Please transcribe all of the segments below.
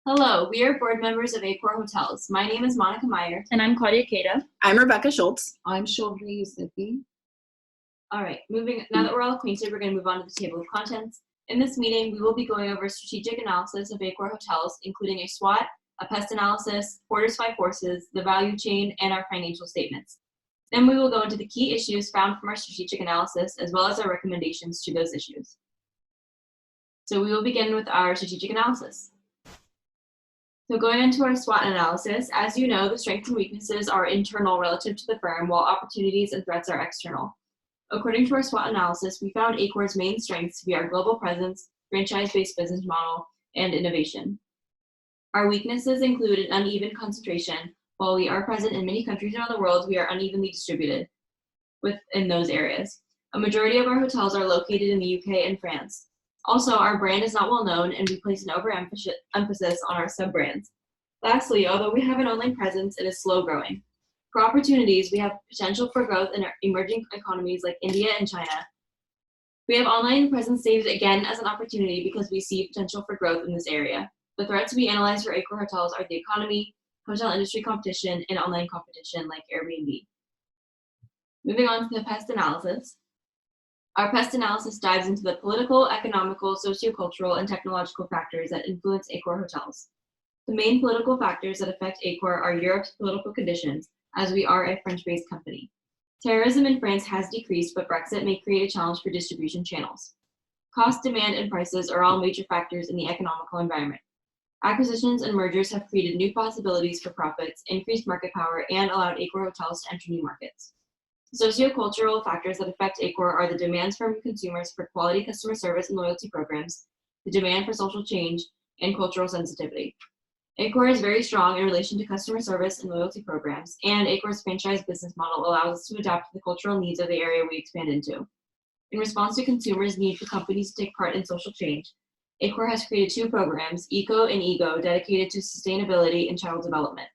Hello, we are board members of AccorHotels. My name is Monica Meyer. And I'm Claudia Queta. I'm Rebecca Schultz. I'm Shovri Yusufi. All right, now that we're all acquainted, we're going to move on to the table of contents. In this meeting, we will be going over strategic analysis of AccorHotels, including a SWOT, a pest analysis, Porter's 5 Forces, the value chain, and our financial statements. Then we will go into the key issues found from our strategic analysis, as well as our recommendations to those issues. So we will begin with our strategic analysis. So going into our SWOT analysis, as you know, the strengths and weaknesses are internal relative to the firm, while opportunities and threats are external. According to our SWOT analysis, we found Accor's main strengths to be our global presence, franchise-based business model, and innovation. Our weaknesses include an uneven concentration. While we are present in many countries around the world, we are unevenly distributed within those areas. A majority of our hotels are located in the UK and France. Also, our brand is not well known, and we place an overemphasis on our sub-brands. Lastly, although we have an online presence, it is slow growing. For opportunities, we have potential for growth in our emerging economies like India and China. We have online presence saved again as an opportunity because we see potential for growth in this area. The threats we analyze for AccorHotels are the economy, hotel industry competition, and online competition like Airbnb. Moving on to the pest analysis. Our pest analysis dives into the political, economical, sociocultural, and technological factors that influence AccorHotels. The main political factors that affect Accor are Europe's political conditions, as we are a French-based company. Terrorism in France has decreased, but Brexit may create a challenge for distribution channels. Cost, demand, and prices are all major factors in the economical environment. Acquisitions and mergers have created new possibilities for profits, increased market power, and allowed AccorHotels to enter new markets. Sociocultural factors that affect Accor are the demands from consumers for quality customer service and loyalty programs, the demand for social change, and cultural sensitivity. Accor is very strong in relation to customer service and loyalty programs, and Accor's franchise business model allows us to adapt to the cultural needs of the area we expand into. In response to consumers' need for companies to take part in social change, Accor has created 2 programs, ECO and EGO, dedicated to sustainability and child development.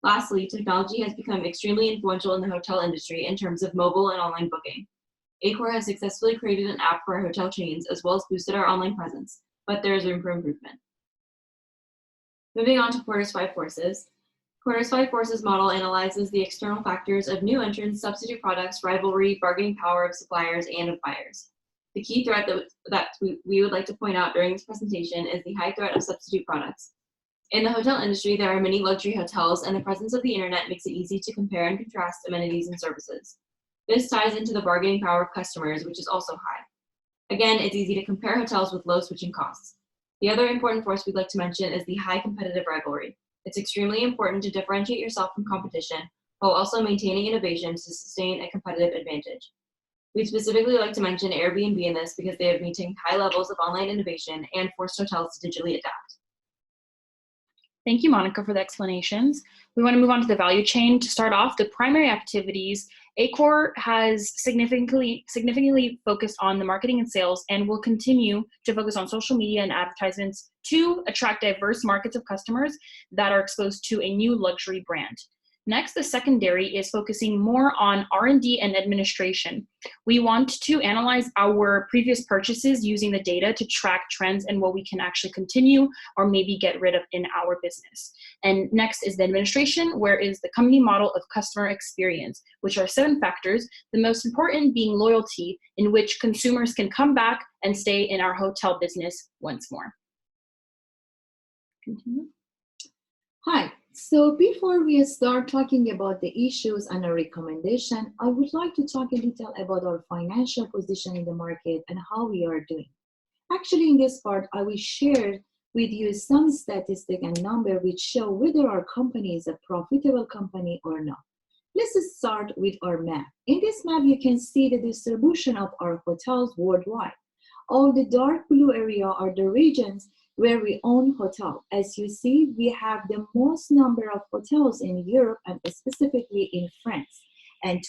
Lastly, technology has become extremely influential in the hotel industry in terms of mobile and online booking. Accor has successfully created an app for our hotel chains as well as boosted our online presence, but there is room for improvement. Moving on to Porter's 5 Forces. Porter's 5 Forces model analyzes the external factors of new entrants, substitute products, rivalry, bargaining power of suppliers, and of buyers. The key threat that we would like to point out during this presentation is the high threat of substitute products. In the hotel industry, there are many luxury hotels, and the presence of the internet makes it easy to compare and contrast amenities and services. This ties into the bargaining power of customers, which is also high. Again, it's easy to compare hotels with low switching costs. The other important force we'd like to mention is the high competitive rivalry. It's extremely important to differentiate yourself from competition while also maintaining innovation to sustain a competitive advantage. We'd specifically like to mention Airbnb in this because they have maintained high levels of online innovation and forced hotels to digitally adapt. Thank you, Monica, for the explanations. We want to move on to the value chain. To start off, the primary activities, Accor has significantly focused on the marketing and sales and will continue to focus on social media and advertisements to attract diverse markets of customers that are exposed to a new luxury brand. Next, the secondary is focusing more on R&D and administration. We want to analyze our previous purchases using the data to track trends and what we can actually continue or maybe get rid of in our business. And next is the administration, where is the company model of customer experience, which are 7 factors, the most important being loyalty, in which consumers can come back and stay in our hotel business once more. Continue. Hi. So before we start talking about the issues and our recommendation, I would like to talk in detail about our financial position in the market and how we are doing. Actually, in this part, I will share with you some statistic and number which show whether our company is a profitable company or not. Let's start with our map. In this map, you can see the distribution of our hotels worldwide. All the dark blue area are the regions where we own hotel. As you see, we have the most number of hotels in Europe and specifically in France. And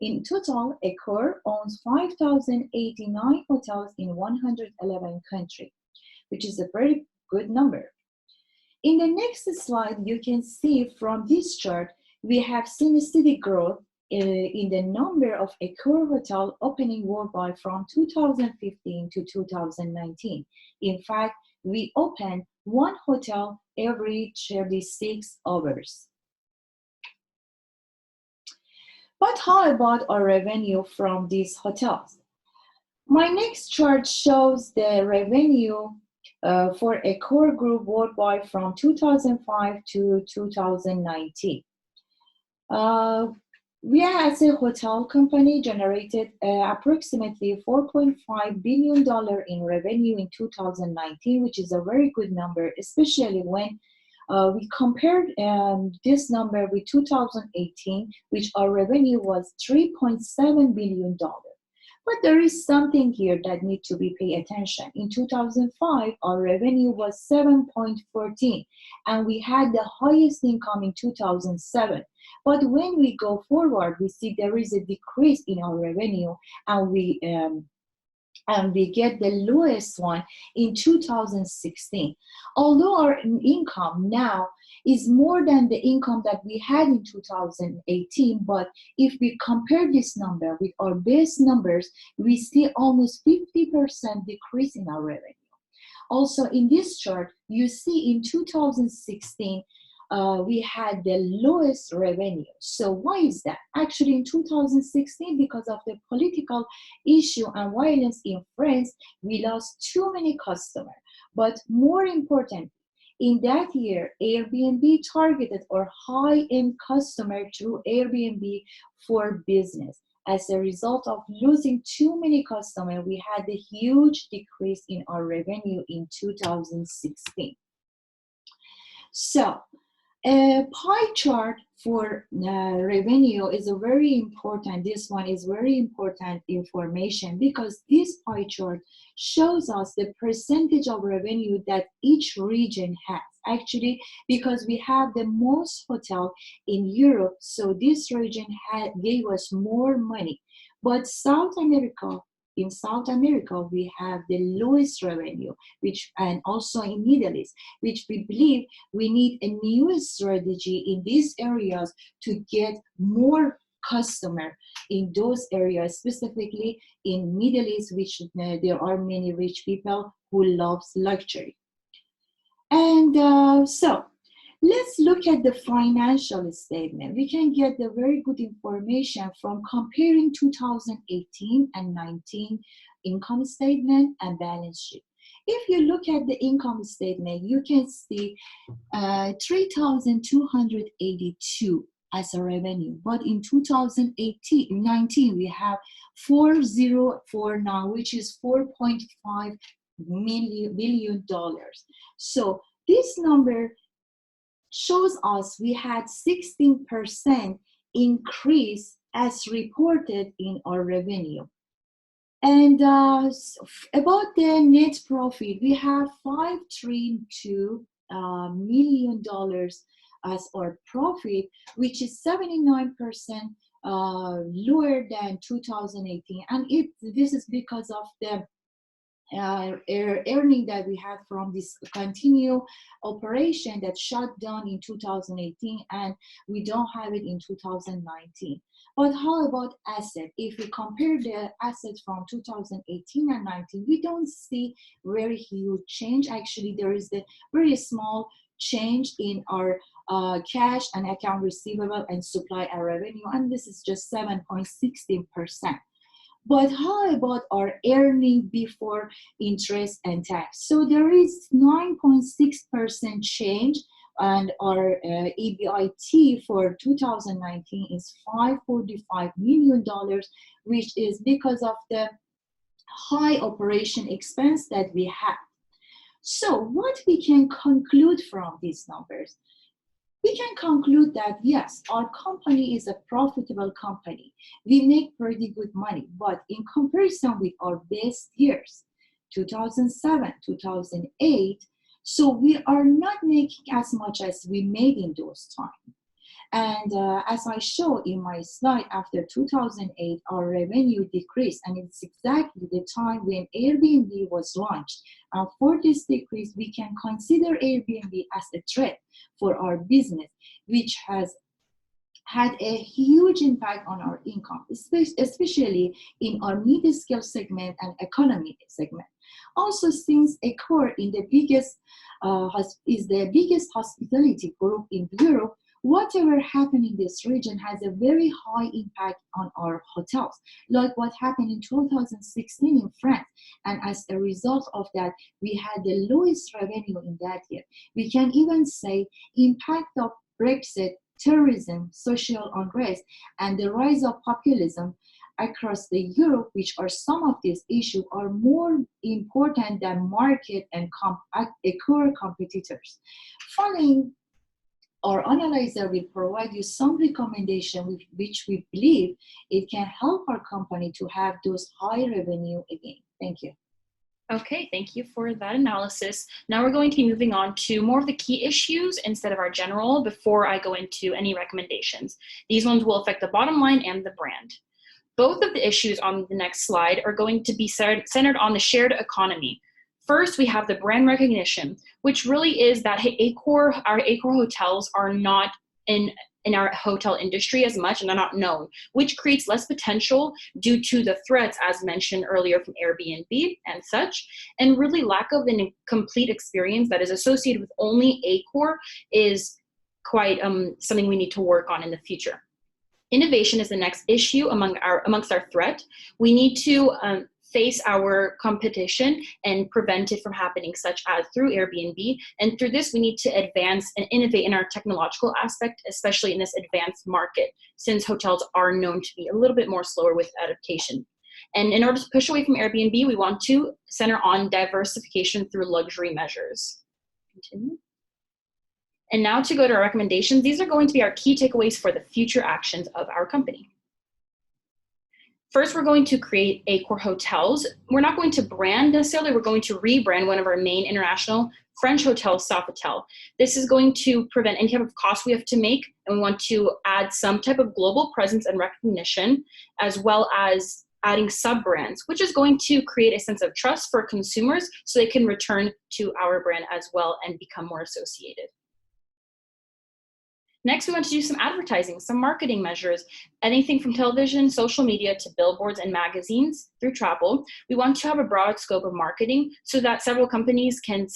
in total, Accor owns 5,089 hotels in 111 countries, which is a very good number. In the next slide, you can see from this chart, we have seen a steady growth in the number of Accor hotel opening worldwide from 2015 to 2019. In fact, we open one hotel every 36 hours. But how about our revenue from these hotels? My next chart shows the revenue for Accor Group worldwide from 2005 to 2019. We as a hotel company generated approximately $4.5 billion in revenue in 2019, which is a very good number, especially when we compared this number with 2018, which our revenue was $3.7 billion. But there is something here that needs to be paid attention. In 2005, our revenue was 7.14, and we had the highest income in 2007. But when we go forward, we see there is a decrease in our revenue, and we get the lowest one in 2016. Although our income now is more than the income that we had in 2018, but if we compare this number with our base numbers, we see almost 50% decrease in our revenue. Also in this chart, you see in 2016, we had the lowest revenue. So why is that? Actually in 2016, because of the political issue and violence in France, we lost too many customers. But more important, in that year, Airbnb targeted our high-end customer through Airbnb for business. As a result of losing too many customers, we had a huge decrease in our revenue in 2016. So, a pie chart for revenue is a very important. This one is very important information because this pie chart shows us the percentage of revenue that each region has. Actually, because we have the most hotel in Europe, so this region gave us more money. But in South America, we have the lowest revenue, and also in Middle East, which we believe we need a new strategy in these areas to get more customer in those areas, specifically in Middle East, which there are many rich people who loves luxury. And so let's look at the financial statement. We can get the very good information from comparing 2018 and 19 income statement and balance sheet. If you look at the income statement, you can see 3,282 as a revenue. But in 2019, we have 4,049, now, which is $4.5 billion. So this number shows us we had 16% increase as reported in our revenue. And about the net profit, we have $532 million as our profit, which is 79% lower than 2018. And this is because of the earning that we had from this continued operation that shut down in 2018, and we don't have it in 2019. But how about asset? If we compare the assets from 2018 and 19, we don't see very huge change. Actually, there is a very small change in our cash and account receivable and supply and revenue, and this is just 7.16%. But how about our earning before interest and tax? So there is 9.6% change, and our EBIT for 2019 is $545 million, which is because of the high operation expense that we have. So what we can conclude from these numbers? We can conclude that yes, our company is a profitable company. We make pretty good money, but in comparison with our best years, 2007, 2008, so we are not making as much as we made in those times. And as I show in my slide, after 2008, our revenue decreased, and it's exactly the time when Airbnb was launched. And for this decrease, we can consider Airbnb as a threat for our business, which has had a huge impact on our income, especially in our mid-scale segment and economy segment. Also, since Accor is the biggest hospitality group in Europe, whatever happened in this region has a very high impact on our hotels, like what happened in 2016 in France. And as a result of that, we had the lowest revenue in that year. We can even say impact of Brexit, terrorism, social unrest, and the rise of populism across the Europe, which are some of these issues, are more important than market and Accor competitors. Following, our analyzer will provide you some recommendation with which we believe it can help our company to have those high revenue again. Thank you. Okay, thank you for that analysis. Now we're going to be moving on to more of the key issues instead of our general before I go into any recommendations. These ones will affect the bottom line and the brand. Both of the issues on the next slide are going to be centered on the shared economy. First, we have the brand recognition, which really is that our Accor hotels are not in our hotel industry as much, and they're not known, which creates less potential due to the threats as mentioned earlier from Airbnb and such, and really lack of a complete experience that is associated with only Accor is quite something we need to work on in the future. Innovation is the next issue amongst our threat. We need to face our competition and prevent it from happening, such as through Airbnb. And through this, we need to advance and innovate in our technological aspect, especially in this advanced market, since hotels are known to be a little bit more slower with adaptation. And in order to push away from Airbnb, we want to center on diversification through luxury measures. Continue. And now to go to our recommendations, these are going to be our key takeaways for the future actions of our company. First, we're going to create AccorHotels. We're not going to brand necessarily, we're going to rebrand one of our main international French hotels, Sofitel. This is going to prevent any type of cost we have to make, and we want to add some type of global presence and recognition, as well as adding sub-brands, which is going to create a sense of trust for consumers so they can return to our brand as well and become more associated. Next, we want to do some advertising, some marketing measures, anything from television, social media, to billboards and magazines through travel. We want to have a broad scope of marketing so that several companies and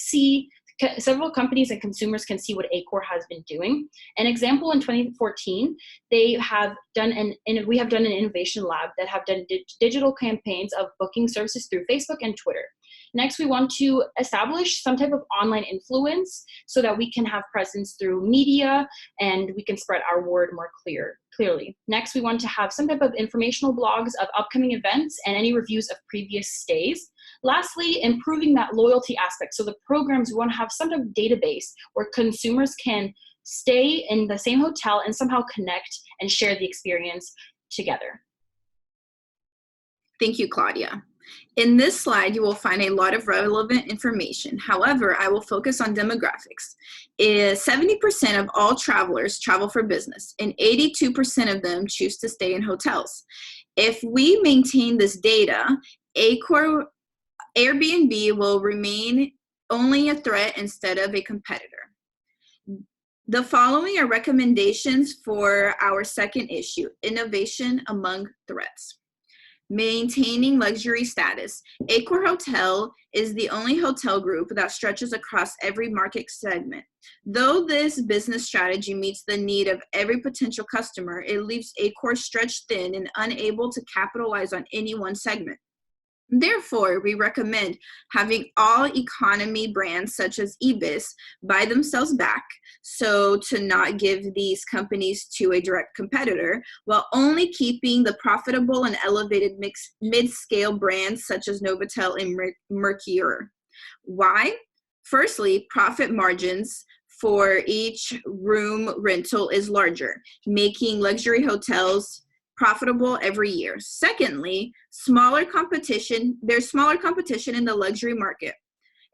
consumers can see what Accor has been doing. An example, in 2014, we have done an innovation lab that have done digital campaigns of booking services through Facebook and Twitter. Next, we want to establish some type of online influence so that we can have presence through media and we can spread our word more clearly. Next, we want to have some type of informational blogs of upcoming events and any reviews of previous stays. Lastly, improving that loyalty aspect. So the programs, we want to have some type of database where consumers can stay in the same hotel and somehow connect and share the experience together. Thank you, Claudia. In this slide, you will find a lot of relevant information. However, I will focus on demographics. 70% of all travelers travel for business, and 82% of them choose to stay in hotels. If we maintain this data, Airbnb will remain only a threat instead of a competitor. The following are recommendations for our second issue, innovation among threats. Maintaining luxury status. AccorHotel is the only hotel group that stretches across every market segment. Though this business strategy meets the need of every potential customer, it leaves Accor stretched thin and unable to capitalize on any one segment. Therefore, we recommend having all economy brands such as Ibis buy themselves back, so to not give these companies to a direct competitor, while only keeping the profitable and elevated mid-scale brands such as Novotel and Mercure. Why? Firstly, profit margins for each room rental is larger, making luxury hotels profitable every year. Secondly, there's smaller competition in the luxury market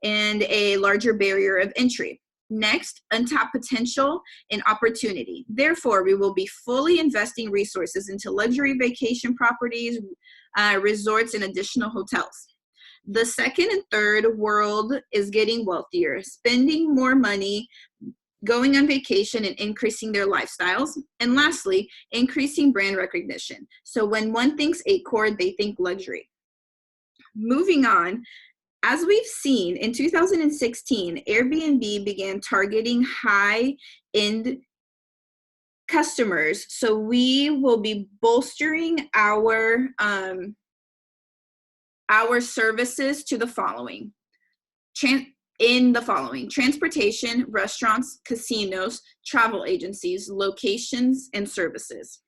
and a larger barrier of entry. Next, untapped potential and opportunity. Therefore, we will be fully investing resources into luxury vacation properties, resorts, and additional hotels. The second and third world is getting wealthier, spending more money, going on vacation, and increasing their lifestyles. And lastly, increasing brand recognition. So when one thinks Accor, they think luxury. Moving on, As we've seen, in 2016, Airbnb began targeting high-end customers, so we will be bolstering our services to the following. Transportation, restaurants, casinos, travel agencies, locations, and services.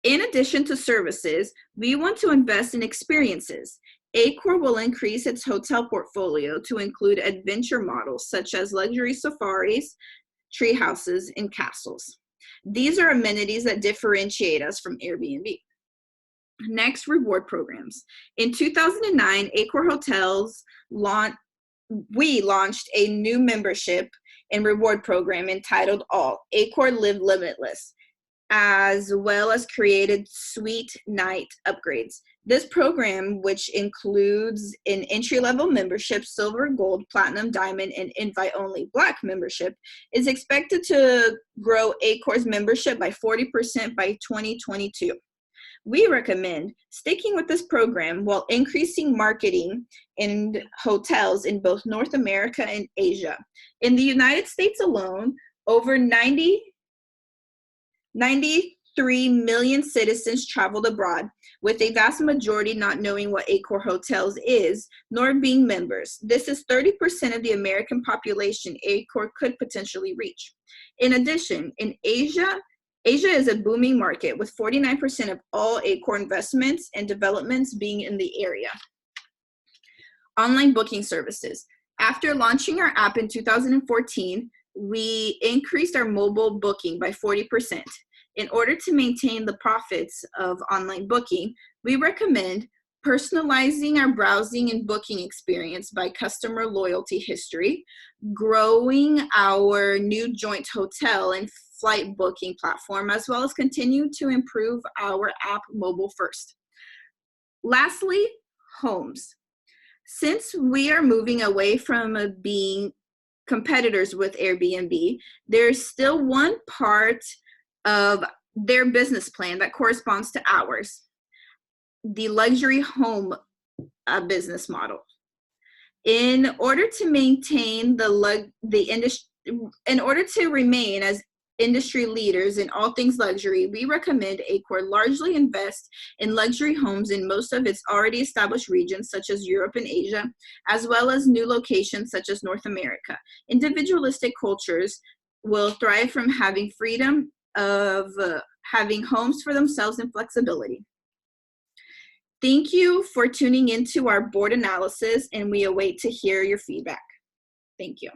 In addition to services, we want to invest in experiences. Accor will increase its hotel portfolio to include adventure models such as luxury safaris, tree houses, and castles. These are amenities that differentiate us from Airbnb. Next, reward programs. In 2009, AccorHotels launched a new membership and reward program entitled Accor Live Limitless, as well as created suite night upgrades. This program, which includes an entry-level membership, silver, gold, platinum, diamond, and invite-only black membership, is expected to grow Accor's membership by 40% by 2022. We recommend sticking with this program while increasing marketing in hotels in both North America and Asia. In the United States alone, over 93 million citizens traveled abroad, with a vast majority not knowing what AccorHotels is, nor being members. This is 30% of the American population Accor could potentially reach. In addition, in Asia is a booming market, with 49% of all Accor investments and developments being in the area. Online booking services. After launching our app in 2014, we increased our mobile booking by 40%. In order to maintain the profits of online booking, we recommend personalizing our browsing and booking experience by customer loyalty history, growing our new joint hotel and flight booking platform, as well as continue to improve our app mobile first. Lastly, homes. Since we are moving away from being competitors with Airbnb, there's still one part of their business plan that corresponds to ours, the luxury home business model. In order to maintain in order to remain as industry leaders in all things luxury, we recommend Accor largely invest in luxury homes in most of its already established regions, such as Europe and Asia, as well as new locations such as North America. Individualistic cultures will thrive from having freedom of having homes for themselves and flexibility. Thank you for tuning into our board analysis, and we await to hear your feedback. Thank you.